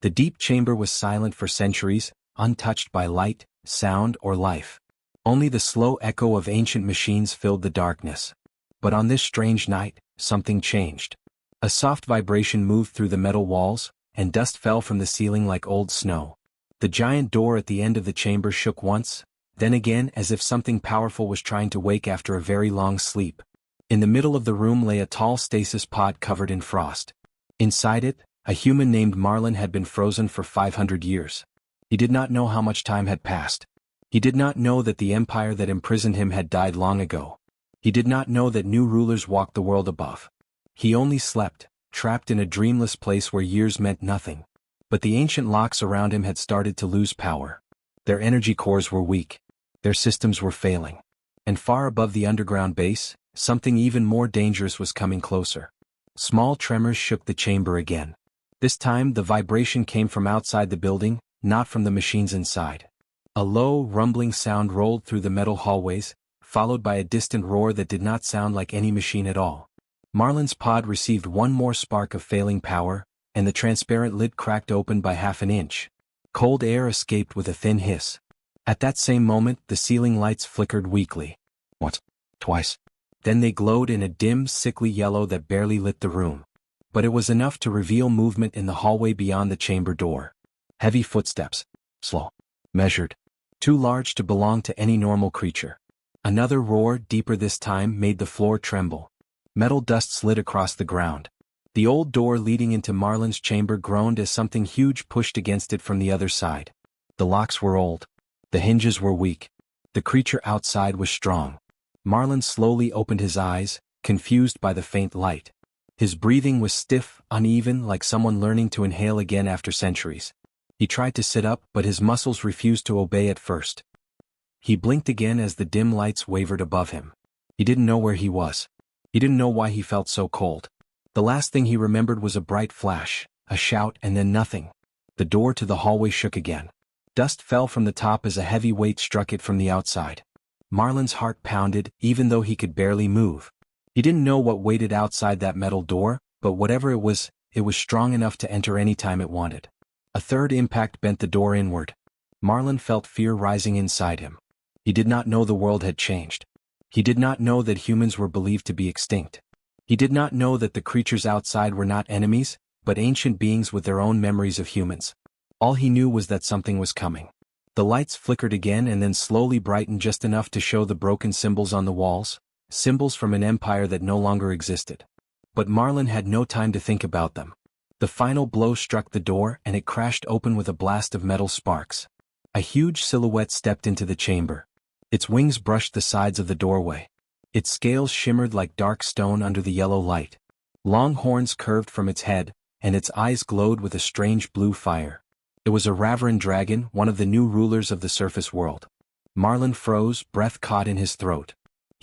The deep chamber was silent for centuries, untouched by light, sound, or life. Only the slow echo of ancient machines filled the darkness. But on this strange night, something changed. A soft vibration moved through the metal walls, and dust fell from the ceiling like old snow. The giant door at the end of the chamber shook once, then again as if something powerful was trying to wake after a very long sleep. In the middle of the room lay a tall stasis pod covered in frost. Inside it, a human named Marlin had been frozen for 500 years. He did not know how much time had passed. He did not know that the empire that imprisoned him had died long ago. He did not know that new rulers walked the world above. He only slept, trapped in a dreamless place where years meant nothing. But the ancient locks around him had started to lose power. Their energy cores were weak. Their systems were failing. And far above the underground base, something even more dangerous was coming closer. Small tremors shook the chamber again. This time the vibration came from outside the building, not from the machines inside. A low, rumbling sound rolled through the metal hallways, followed by a distant roar that did not sound like any machine at all. Marlin's pod received one more spark of failing power, and the transparent lid cracked open by half an inch. Cold air escaped with a thin hiss. At that same moment, the ceiling lights flickered weakly. Once, twice. Then they glowed in a dim, sickly yellow that barely lit the room. But it was enough to reveal movement in the hallway beyond the chamber door. Heavy footsteps. Slow. Measured. Too large to belong to any normal creature. Another roar, deeper this time, made the floor tremble. Metal dust slid across the ground. The old door leading into Marlin's chamber groaned as something huge pushed against it from the other side. The locks were old. The hinges were weak. The creature outside was strong. Marlin slowly opened his eyes, confused by the faint light. His breathing was stiff, uneven, like someone learning to inhale again after centuries. He tried to sit up, but his muscles refused to obey at first. He blinked again as the dim lights wavered above him. He didn't know where he was. He didn't know why he felt so cold. The last thing he remembered was a bright flash, a shout, and then nothing. The door to the hallway shook again. Dust fell from the top as a heavy weight struck it from the outside. Marlin's heart pounded, even though he could barely move. He didn't know what waited outside that metal door, but whatever it was strong enough to enter any time it wanted. A third impact bent the door inward. Marlin felt fear rising inside him. He did not know the world had changed. He did not know that humans were believed to be extinct. He did not know that the creatures outside were not enemies, but ancient beings with their own memories of humans. All he knew was that something was coming. The lights flickered again and then slowly brightened just enough to show the broken symbols on the walls, symbols from an empire that no longer existed. But Marlin had no time to think about them. The final blow struck the door and it crashed open with a blast of metal sparks. A huge silhouette stepped into the chamber. Its wings brushed the sides of the doorway. Its scales shimmered like dark stone under the yellow light. Long horns curved from its head, and its eyes glowed with a strange blue fire. It was a Raveran dragon, one of the new rulers of the surface world. Marlin froze, breath caught in his throat.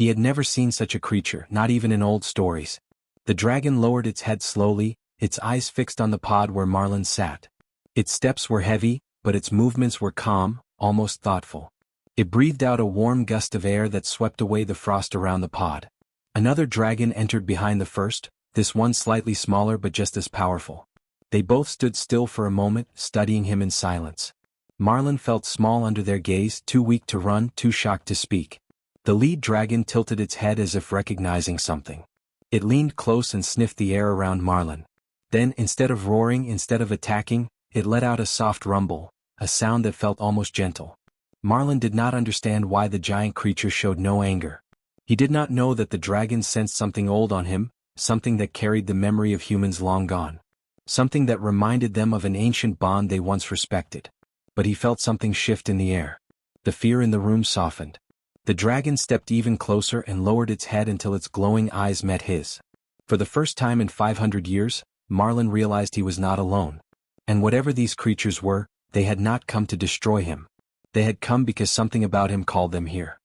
He had never seen such a creature, not even in old stories. The dragon lowered its head slowly, its eyes fixed on the pod where Marlin sat. Its steps were heavy, but its movements were calm, almost thoughtful. It breathed out a warm gust of air that swept away the frost around the pod. Another dragon entered behind the first, this one slightly smaller but just as powerful. They both stood still for a moment, studying him in silence. Marlin felt small under their gaze, too weak to run, too shocked to speak. The lead dragon tilted its head as if recognizing something. It leaned close and sniffed the air around Marlin. Then, instead of roaring, instead of attacking, it let out a soft rumble, a sound that felt almost gentle. Marlin did not understand why the giant creature showed no anger. He did not know that the dragon sensed something old on him, something that carried the memory of humans long gone. Something that reminded them of an ancient bond they once respected. But he felt something shift in the air. The fear in the room softened. The dragon stepped even closer and lowered its head until its glowing eyes met his. For the first time in 500 years, Marlin realized he was not alone. And whatever these creatures were, they had not come to destroy him. They had come because something about him called them here.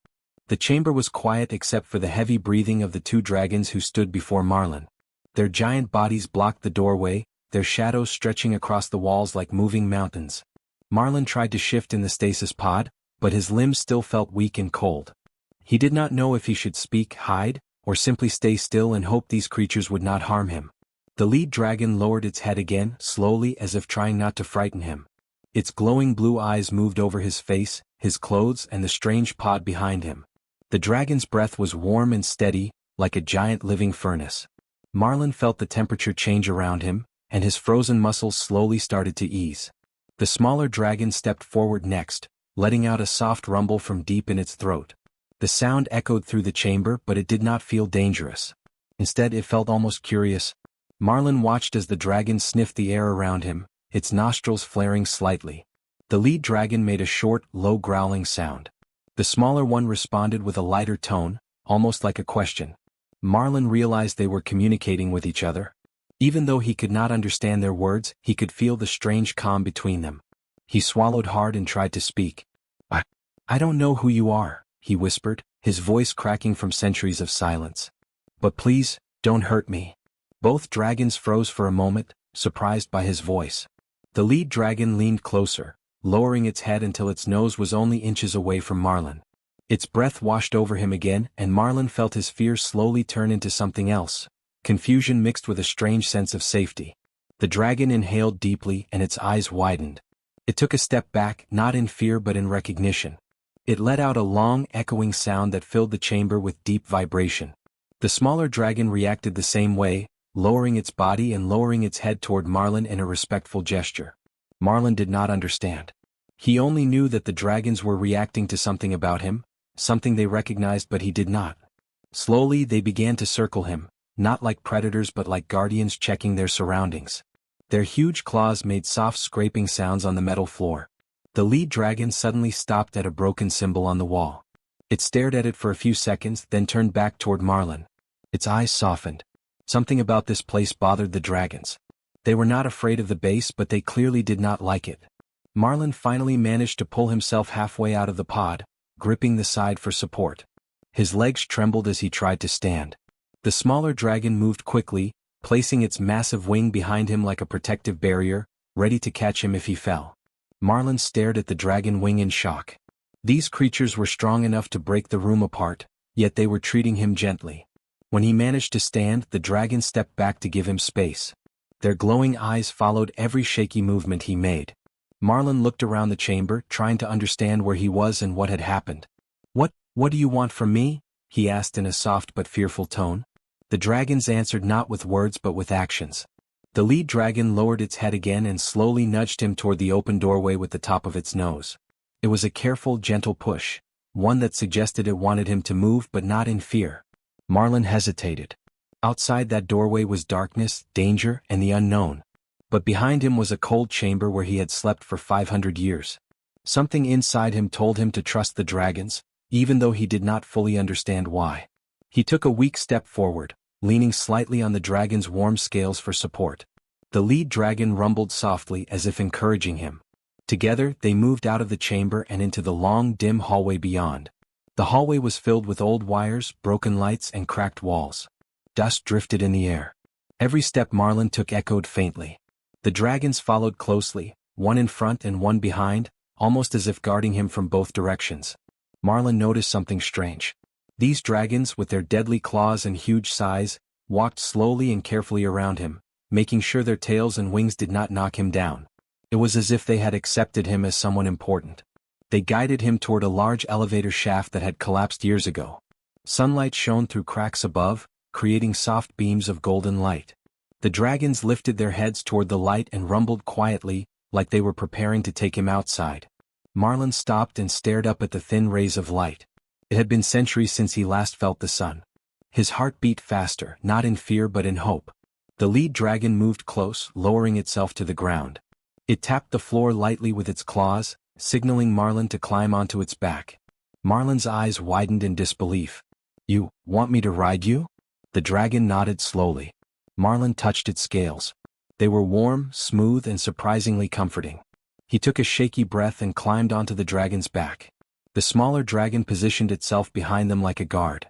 The chamber was quiet except for the heavy breathing of the two dragons who stood before Marlin. Their giant bodies blocked the doorway, their shadows stretching across the walls like moving mountains. Marlin tried to shift in the stasis pod, but his limbs still felt weak and cold. He did not know if he should speak, hide, or simply stay still and hope these creatures would not harm him. The lead dragon lowered its head again, slowly as if trying not to frighten him. Its glowing blue eyes moved over his face, his clothes and the strange pod behind him. The dragon's breath was warm and steady, like a giant living furnace. Marlin felt the temperature change around him, and his frozen muscles slowly started to ease. The smaller dragon stepped forward next, letting out a soft rumble from deep in its throat. The sound echoed through the chamber, but it did not feel dangerous. Instead, it felt almost curious. Marlin watched as the dragon sniffed the air around him, its nostrils flaring slightly. The lead dragon made a short, low growling sound. The smaller one responded with a lighter tone, almost like a question. Marlin realized they were communicating with each other. Even though he could not understand their words, he could feel the strange calm between them. He swallowed hard and tried to speak. I don't know who you are, he whispered, his voice cracking from centuries of silence. But please, don't hurt me. Both dragons froze for a moment, surprised by his voice. The lead dragon leaned closer, lowering its head until its nose was only inches away from Marlin. Its breath washed over him again, and Marlin felt his fear slowly turn into something else, confusion mixed with a strange sense of safety. The dragon inhaled deeply and its eyes widened. It took a step back, not in fear but in recognition. It let out a long, echoing sound that filled the chamber with deep vibration. The smaller dragon reacted the same way, lowering its body and lowering its head toward Marlin in a respectful gesture. Marlin did not understand. He only knew that the dragons were reacting to something about him, something they recognized but he did not. Slowly they began to circle him, not like predators but like guardians checking their surroundings. Their huge claws made soft scraping sounds on the metal floor. The lead dragon suddenly stopped at a broken symbol on the wall. It stared at it for a few seconds, then turned back toward Marlin. Its eyes softened. Something about this place bothered the dragons. They were not afraid of the base, but they clearly did not like it. Marlin finally managed to pull himself halfway out of the pod, gripping the side for support. His legs trembled as he tried to stand. The smaller dragon moved quickly, placing its massive wing behind him like a protective barrier, ready to catch him if he fell. Marlin stared at the dragon wing in shock. These creatures were strong enough to break the room apart, yet they were treating him gently. When he managed to stand, the dragon stepped back to give him space. Their glowing eyes followed every shaky movement he made. Marlin looked around the chamber, trying to understand where he was and what had happened. What do you want from me?" he asked in a soft but fearful tone. The dragons answered not with words but with actions. The lead dragon lowered its head again and slowly nudged him toward the open doorway with the top of its nose. It was a careful, gentle push, one that suggested it wanted him to move but not in fear. Marlin hesitated. Outside that doorway was darkness, danger, and the unknown. But behind him was a cold chamber where he had slept for 500 years. Something inside him told him to trust the dragons, even though he did not fully understand why. He took a weak step forward, leaning slightly on the dragon's warm scales for support. The lead dragon rumbled softly as if encouraging him. Together, they moved out of the chamber and into the long, dim hallway beyond. The hallway was filled with old wires, broken lights, and cracked walls. Dust drifted in the air. Every step Marlin took echoed faintly. The dragons followed closely, one in front and one behind, almost as if guarding him from both directions. Marlin noticed something strange. These dragons, with their deadly claws and huge size, walked slowly and carefully around him, making sure their tails and wings did not knock him down. It was as if they had accepted him as someone important. They guided him toward a large elevator shaft that had collapsed years ago. Sunlight shone through cracks above, creating soft beams of golden light. The dragons lifted their heads toward the light and rumbled quietly, like they were preparing to take him outside. Marlin stopped and stared up at the thin rays of light. It had been centuries since he last felt the sun. His heart beat faster, not in fear but in hope. The lead dragon moved close, lowering itself to the ground. It tapped the floor lightly with its claws, signaling Marlin to climb onto its back. Marlin's eyes widened in disbelief. "You want me to ride you?" The dragon nodded slowly. Marlin touched its scales. They were warm, smooth, and surprisingly comforting. He took a shaky breath and climbed onto the dragon's back. The smaller dragon positioned itself behind them like a guard.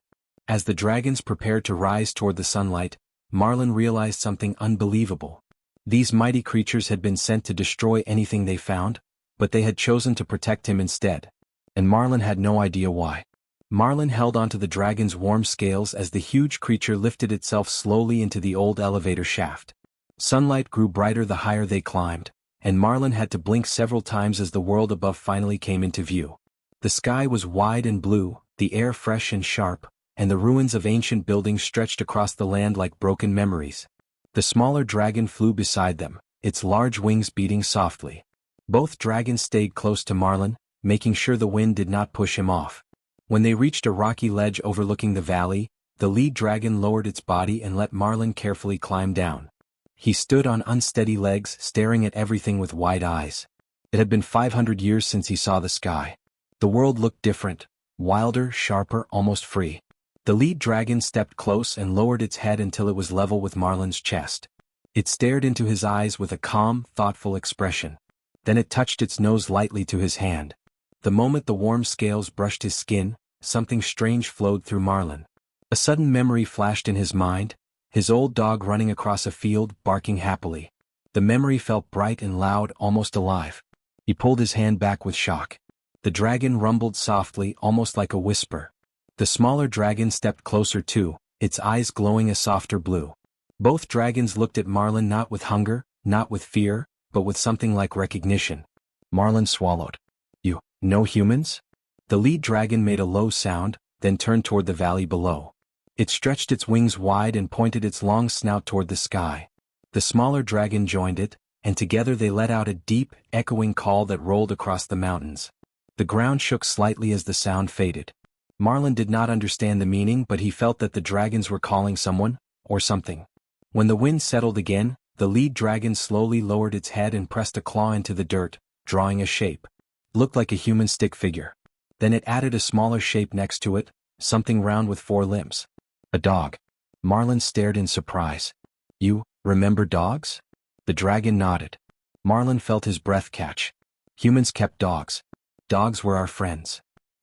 As the dragons prepared to rise toward the sunlight, Marlin realized something unbelievable. These mighty creatures had been sent to destroy anything they found, but they had chosen to protect him instead. And Marlin had no idea why. Marlin held onto the dragon's warm scales as the huge creature lifted itself slowly into the old elevator shaft. Sunlight grew brighter the higher they climbed, and Marlin had to blink several times as the world above finally came into view. The sky was wide and blue, the air fresh and sharp, and the ruins of ancient buildings stretched across the land like broken memories. The smaller dragon flew beside them, its large wings beating softly. Both dragons stayed close to Marlin, making sure the wind did not push him off. When they reached a rocky ledge overlooking the valley, the lead dragon lowered its body and let Marlin carefully climb down. He stood on unsteady legs, staring at everything with wide eyes. It had been 500 years since he saw the sky. The world looked different, wilder, sharper, almost free. The lead dragon stepped close and lowered its head until it was level with Marlin's chest. It stared into his eyes with a calm, thoughtful expression. Then it touched its nose lightly to his hand. The moment the warm scales brushed his skin, something strange flowed through Marlin. A sudden memory flashed in his mind, his old dog running across a field, barking happily. The memory felt bright and loud, almost alive. He pulled his hand back with shock. The dragon rumbled softly, almost like a whisper. The smaller dragon stepped closer too, its eyes glowing a softer blue. Both dragons looked at Marlin not with hunger, not with fear, but with something like recognition. Marlin swallowed. "You know humans?" The lead dragon made a low sound, then turned toward the valley below. It stretched its wings wide and pointed its long snout toward the sky. The smaller dragon joined it, and together they let out a deep, echoing call that rolled across the mountains. The ground shook slightly as the sound faded. Marlin did not understand the meaning, but he felt that the dragons were calling someone, or something. When the wind settled again, the lead dragon slowly lowered its head and pressed a claw into the dirt, drawing a shape. Looked like a human stick figure. Then it added a smaller shape next to it, something round with 4 limbs. A dog. Marlin stared in surprise. "You remember dogs?" The dragon nodded. Marlin felt his breath catch. "Humans kept dogs. Dogs were our friends."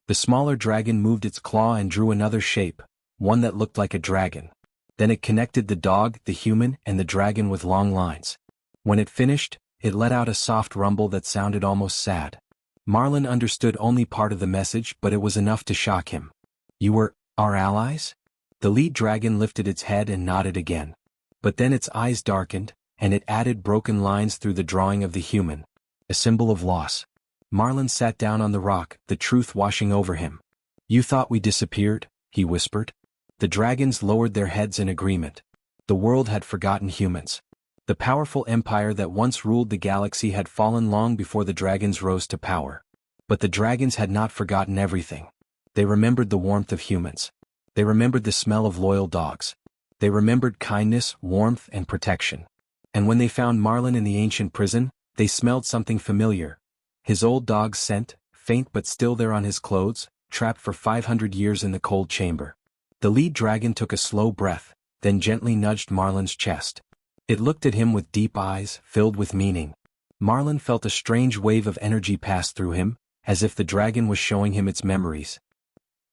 The smaller dragon moved its claw and drew another shape, one that looked like a dragon. Then it connected the dog, the human, and the dragon with long lines. When it finished, it let out a soft rumble that sounded almost sad. Marlin understood only part of the message, but it was enough to shock him. "You were our allies?" The lead dragon lifted its head and nodded again. But then its eyes darkened, and it added broken lines through the drawing of the human. A symbol of loss. Marlin sat down on the rock, the truth washing over him. "You thought we disappeared?" he whispered. The dragons lowered their heads in agreement. The world had forgotten humans. The powerful empire that once ruled the galaxy had fallen long before the dragons rose to power. But the dragons had not forgotten everything. They remembered the warmth of humans. They remembered the smell of loyal dogs. They remembered kindness, warmth, and protection. And when they found Marlin in the ancient prison, they smelled something familiar. His old dog's scent, faint but still there on his clothes, trapped for 500 years in the cold chamber. The lead dragon took a slow breath, then gently nudged Marlin's chest. It looked at him with deep eyes, filled with meaning. Marlin felt a strange wave of energy pass through him, as if the dragon was showing him its memories.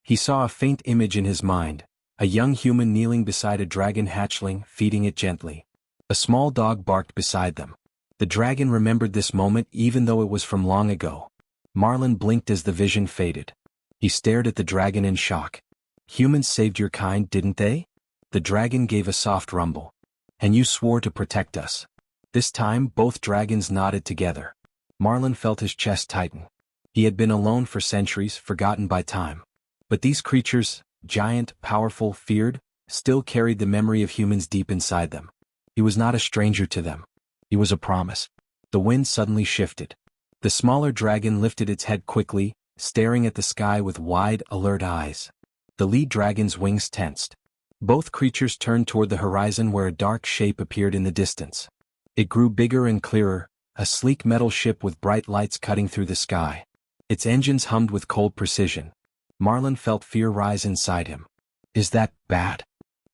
He saw a faint image in his mind, a young human kneeling beside a dragon hatchling, feeding it gently. A small dog barked beside them. The dragon remembered this moment even though it was from long ago. Marlin blinked as the vision faded. He stared at the dragon in shock. "Humans saved your kind, didn't they?" The dragon gave a soft rumble. "And you swore to protect us." This time both dragons nodded together. Marlin felt his chest tighten. He had been alone for centuries, forgotten by time. But these creatures, giant, powerful, feared, still carried the memory of humans deep inside them. He was not a stranger to them. He was a promise. The wind suddenly shifted. The smaller dragon lifted its head quickly, staring at the sky with wide, alert eyes. The lead dragon's wings tensed. Both creatures turned toward the horizon where a dark shape appeared in the distance. It grew bigger and clearer, a sleek metal ship with bright lights cutting through the sky. Its engines hummed with cold precision. Marlin felt fear rise inside him. "Is that bad?"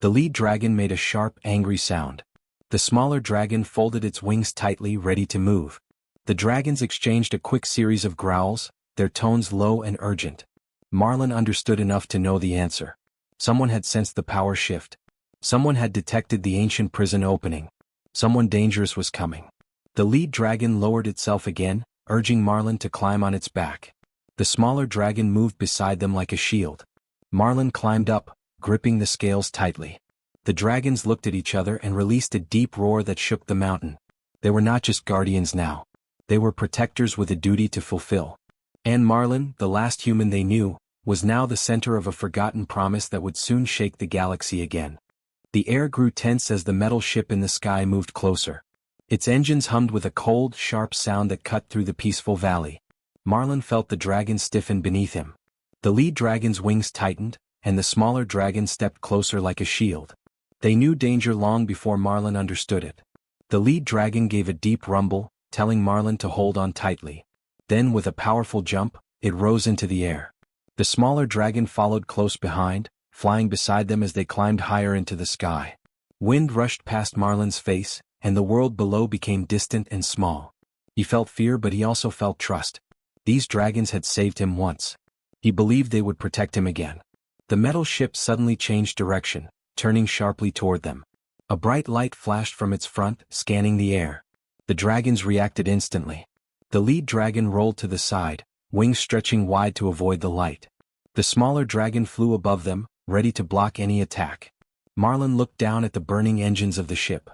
The lead dragon made a sharp, angry sound. The smaller dragon folded its wings tightly, ready to move. The dragons exchanged a quick series of growls, their tones low and urgent. Marlin understood enough to know the answer. Someone had sensed the power shift. Someone had detected the ancient prison opening. Someone dangerous was coming. The lead dragon lowered itself again, urging Marlin to climb on its back. The smaller dragon moved beside them like a shield. Marlin climbed up, gripping the scales tightly. The dragons looked at each other and released a deep roar that shook the mountain. They were not just guardians now. They were protectors with a duty to fulfill. And Marlin, the last human they knew, was now the center of a forgotten promise that would soon shake the galaxy again. The air grew tense as the metal ship in the sky moved closer. Its engines hummed with a cold, sharp sound that cut through the peaceful valley. Marlin felt the dragon stiffen beneath him. The lead dragon's wings tightened, and the smaller dragon stepped closer like a shield. They knew danger long before Marlin understood it. The lead dragon gave a deep rumble, telling Marlin to hold on tightly. Then with a powerful jump, it rose into the air. The smaller dragon followed close behind, flying beside them as they climbed higher into the sky. Wind rushed past Marlin's face, and the world below became distant and small. He felt fear, but he also felt trust. These dragons had saved him once. He believed they would protect him again. The metal ship suddenly changed direction, turning sharply toward them. A bright light flashed from its front, scanning the air. The dragons reacted instantly. The lead dragon rolled to the side, wings stretching wide to avoid the light. The smaller dragon flew above them, ready to block any attack. Marlin looked down at the burning engines of the ship.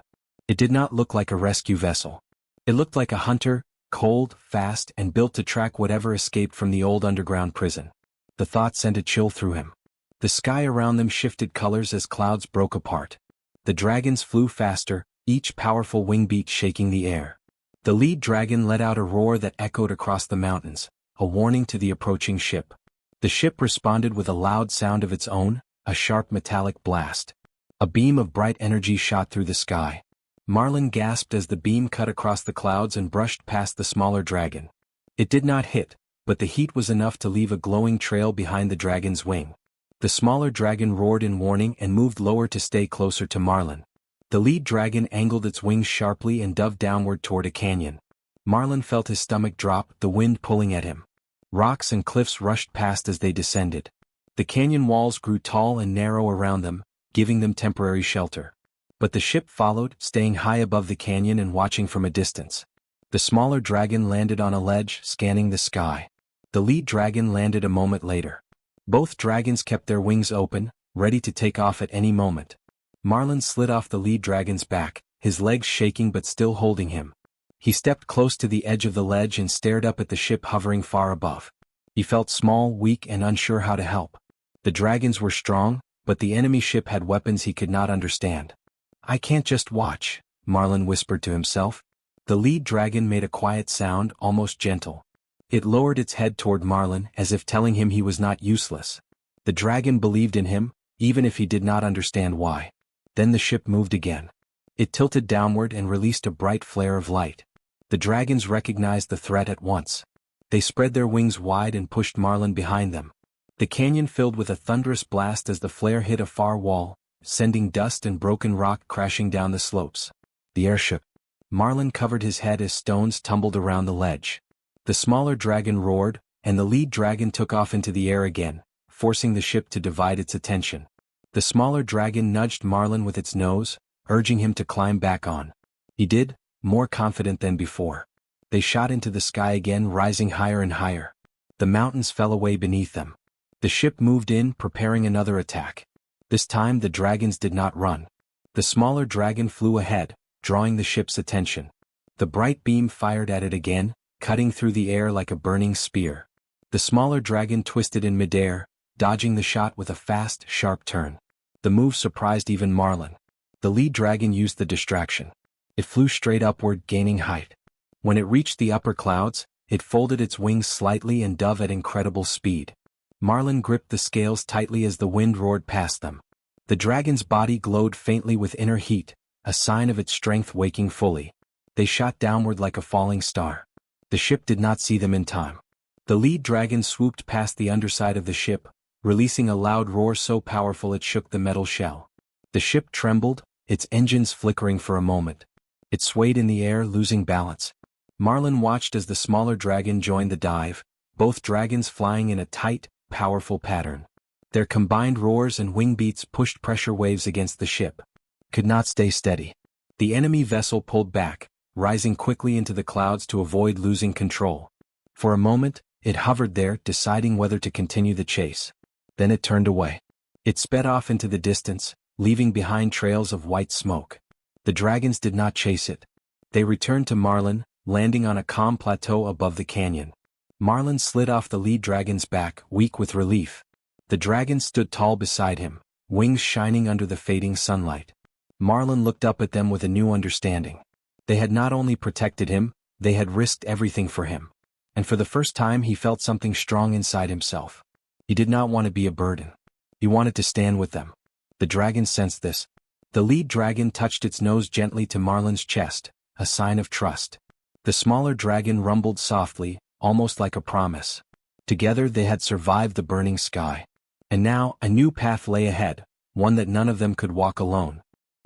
It did not look like a rescue vessel. It looked like a hunter, cold, fast, and built to track whatever escaped from the old underground prison. The thought sent a chill through him. The sky around them shifted colors as clouds broke apart. The dragons flew faster, each powerful wing beat shaking the air. The lead dragon let out a roar that echoed across the mountains, a warning to the approaching ship. The ship responded with a loud sound of its own, a sharp metallic blast. A beam of bright energy shot through the sky. Marlin gasped as the beam cut across the clouds and brushed past the smaller dragon. It did not hit, but the heat was enough to leave a glowing trail behind the dragon's wing. The smaller dragon roared in warning and moved lower to stay closer to Marlin. The lead dragon angled its wings sharply and dove downward toward a canyon. Marlin felt his stomach drop, the wind pulling at him. Rocks and cliffs rushed past as they descended. The canyon walls grew tall and narrow around them, giving them temporary shelter. But the ship followed, staying high above the canyon and watching from a distance. The smaller dragon landed on a ledge, scanning the sky. The lead dragon landed a moment later. Both dragons kept their wings open, ready to take off at any moment. Marlin slid off the lead dragon's back, his legs shaking but still holding him. He stepped close to the edge of the ledge and stared up at the ship hovering far above. He felt small, weak, and unsure how to help. The dragons were strong, but the enemy ship had weapons he could not understand. "I can't just watch," Marlin whispered to himself. The lead dragon made a quiet sound, almost gentle. It lowered its head toward Marlin as if telling him he was not useless. The dragon believed in him, even if he did not understand why. Then the ship moved again. It tilted downward and released a bright flare of light. The dragons recognized the threat at once. They spread their wings wide and pushed Marlin behind them. The canyon filled with a thunderous blast as the flare hit a far wall, sending dust and broken rock crashing down the slopes. The air shook. Marlin covered his head as stones tumbled around the ledge. The smaller dragon roared, and the lead dragon took off into the air again, forcing the ship to divide its attention. The smaller dragon nudged Marlin with its nose, urging him to climb back on. He did, more confident than before. They shot into the sky again, rising higher and higher. The mountains fell away beneath them. The ship moved in, preparing another attack. This time the dragons did not run. The smaller dragon flew ahead, drawing the ship's attention. The bright beam fired at it again, cutting through the air like a burning spear. The smaller dragon twisted in midair, dodging the shot with a fast, sharp turn. The move surprised even Marlin. The lead dragon used the distraction. It flew straight upward, gaining height. When it reached the upper clouds, it folded its wings slightly and dove at incredible speed. Marlin gripped the scales tightly as the wind roared past them. The dragon's body glowed faintly with inner heat, a sign of its strength waking fully. They shot downward like a falling star. The ship did not see them in time. The lead dragon swooped past the underside of the ship, releasing a loud roar so powerful it shook the metal shell. The ship trembled, its engines flickering for a moment. It swayed in the air, losing balance. Marlin watched as the smaller dragon joined the dive, both dragons flying in a tight, powerful pattern. Their combined roars and wing beats pushed pressure waves against the ship. Could not stay steady. The enemy vessel pulled back, rising quickly into the clouds to avoid losing control. For a moment, it hovered there, deciding whether to continue the chase. Then it turned away. It sped off into the distance, leaving behind trails of white smoke. The dragons did not chase it. They returned to Marlin, landing on a calm plateau above the canyon. Marlin slid off the lead dragon's back, weak with relief. The dragon stood tall beside him, wings shining under the fading sunlight. Marlin looked up at them with a new understanding. They had not only protected him, they had risked everything for him. And for the first time he felt something strong inside himself. He did not want to be a burden. He wanted to stand with them. The dragon sensed this. The lead dragon touched its nose gently to Marlin's chest, a sign of trust. The smaller dragon rumbled softly, almost like a promise. Together they had survived the burning sky. And now, a new path lay ahead, one that none of them could walk alone.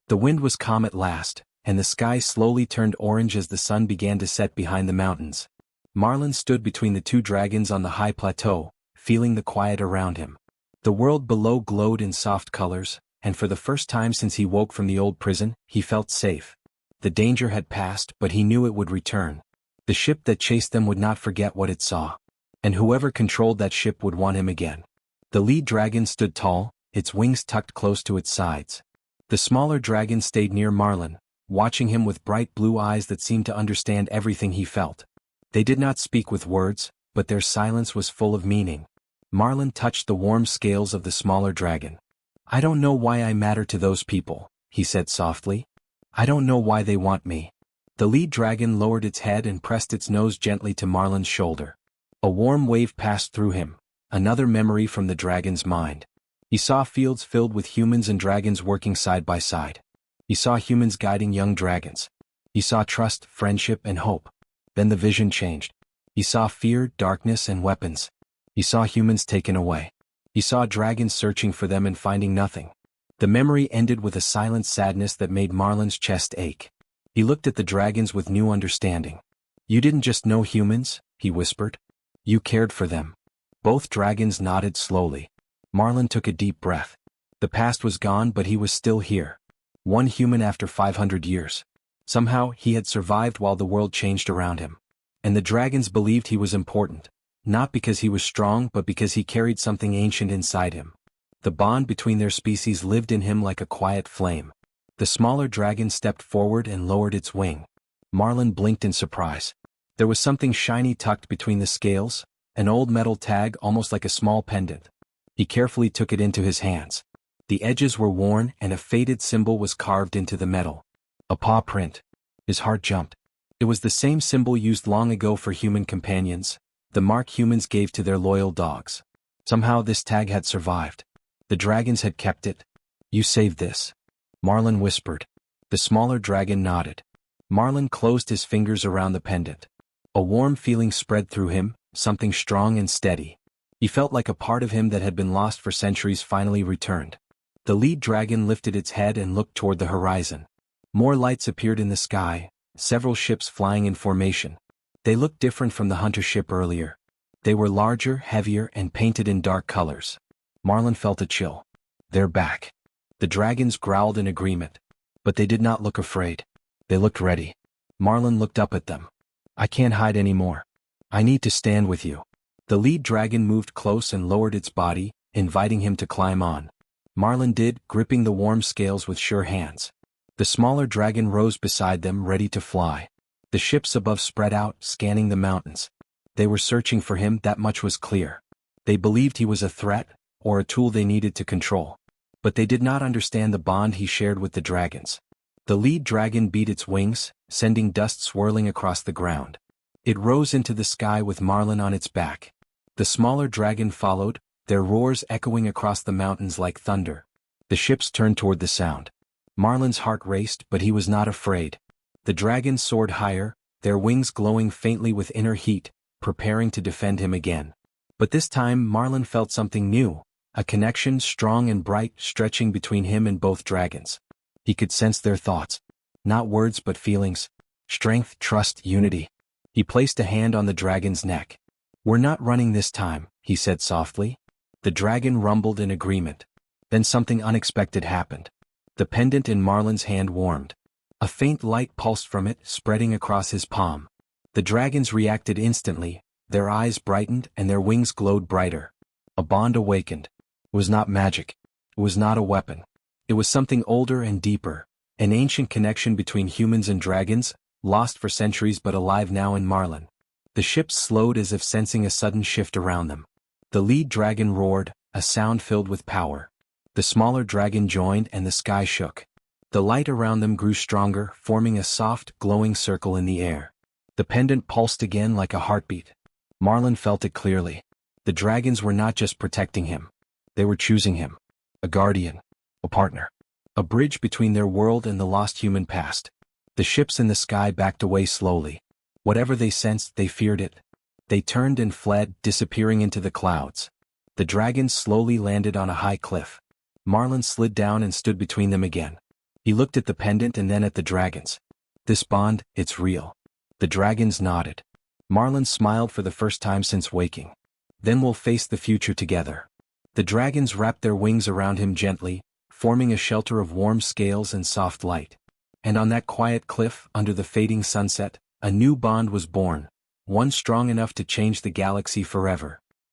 The wind was calm at last, and the sky slowly turned orange as the sun began to set behind the mountains. Marlin stood between the two dragons on the high plateau, feeling the quiet around him. The world below glowed in soft colors, and for the first time since he woke from the old prison, he felt safe. The danger had passed, but he knew it would return. The ship that chased them would not forget what it saw. And whoever controlled that ship would want him again. The lead dragon stood tall, its wings tucked close to its sides. The smaller dragon stayed near Marlin, watching him with bright blue eyes that seemed to understand everything he felt. They did not speak with words, but their silence was full of meaning. Marlin touched the warm scales of the smaller dragon. "I don't know why I matter to those people," he said softly. "I don't know why they want me." The lead dragon lowered its head and pressed its nose gently to Marlin's shoulder. A warm wave passed through him, another memory from the dragon's mind. He saw fields filled with humans and dragons working side by side. He saw humans guiding young dragons. He saw trust, friendship, and hope. Then the vision changed. He saw fear, darkness, and weapons. He saw humans taken away. He saw dragons searching for them and finding nothing. The memory ended with a silent sadness that made Marlin's chest ache. He looked at the dragons with new understanding. "You didn't just know humans," he whispered. "You cared for them." Both dragons nodded slowly. Marlin took a deep breath. The past was gone, but he was still here. One human after 500 years. Somehow, he had survived while the world changed around him. And the dragons believed he was important. Not because he was strong, but because he carried something ancient inside him. The bond between their species lived in him like a quiet flame. The smaller dragon stepped forward and lowered its wing. Marlin blinked in surprise. There was something shiny tucked between the scales, an old metal tag almost like a small pendant. He carefully took it into his hands. The edges were worn and a faded symbol was carved into the metal. A paw print. His heart jumped. It was the same symbol used long ago for human companions, the mark humans gave to their loyal dogs. Somehow this tag had survived. The dragons had kept it. "You saved this," Marlin whispered. The smaller dragon nodded. Marlin closed his fingers around the pendant. A warm feeling spread through him, something strong and steady. He felt like a part of him that had been lost for centuries finally returned. The lead dragon lifted its head and looked toward the horizon. More lights appeared in the sky, several ships flying in formation. They looked different from the hunter ship earlier. They were larger, heavier, and painted in dark colors. Marlin felt a chill. "They're back." The dragons growled in agreement. But they did not look afraid. They looked ready. Marlin looked up at them. "I can't hide anymore. I need to stand with you." The lead dragon moved close and lowered its body, inviting him to climb on. Marlin did, gripping the warm scales with sure hands. The smaller dragon rose beside them, ready to fly. The ships above spread out, scanning the mountains. They were searching for him, that much was clear. They believed he was a threat, or a tool they needed to control. But they did not understand the bond he shared with the dragons. The lead dragon beat its wings, sending dust swirling across the ground. It rose into the sky with Marlin on its back. The smaller dragon followed, their roars echoing across the mountains like thunder. The ships turned toward the sound. Marlin's heart raced, but he was not afraid. The dragons soared higher, their wings glowing faintly with inner heat, preparing to defend him again. But this time Marlin felt something new, a connection strong and bright stretching between him and both dragons. He could sense their thoughts. Not words but feelings. Strength, trust, unity. He placed a hand on the dragon's neck. "We're not running this time," he said softly. The dragon rumbled in agreement. Then something unexpected happened. The pendant in Marlin's hand warmed. A faint light pulsed from it, spreading across his palm. The dragons reacted instantly, their eyes brightened and their wings glowed brighter. A bond awakened. It was not magic. It was not a weapon. It was something older and deeper, an ancient connection between humans and dragons, lost for centuries but alive now in Marlin. The ships slowed as if sensing a sudden shift around them. The lead dragon roared, a sound filled with power. The smaller dragon joined and the sky shook. The light around them grew stronger, forming a soft, glowing circle in the air. The pendant pulsed again like a heartbeat. Marlin felt it clearly. The dragons were not just protecting him. They were choosing him. A guardian. A partner. A bridge between their world and the lost human past. The ships in the sky backed away slowly. Whatever they sensed, they feared it. They turned and fled, disappearing into the clouds. The dragons slowly landed on a high cliff. Marlin slid down and stood between them again. He looked at the pendant and then at the dragons. This bond, it's real. The dragons nodded. Marlin smiled for the first time since waking. Then we'll face the future together. The dragons wrapped their wings around him gently, forming a shelter of warm scales and soft light. And on that quiet cliff, under the fading sunset, a new bond was born, one strong enough to change the galaxy forever.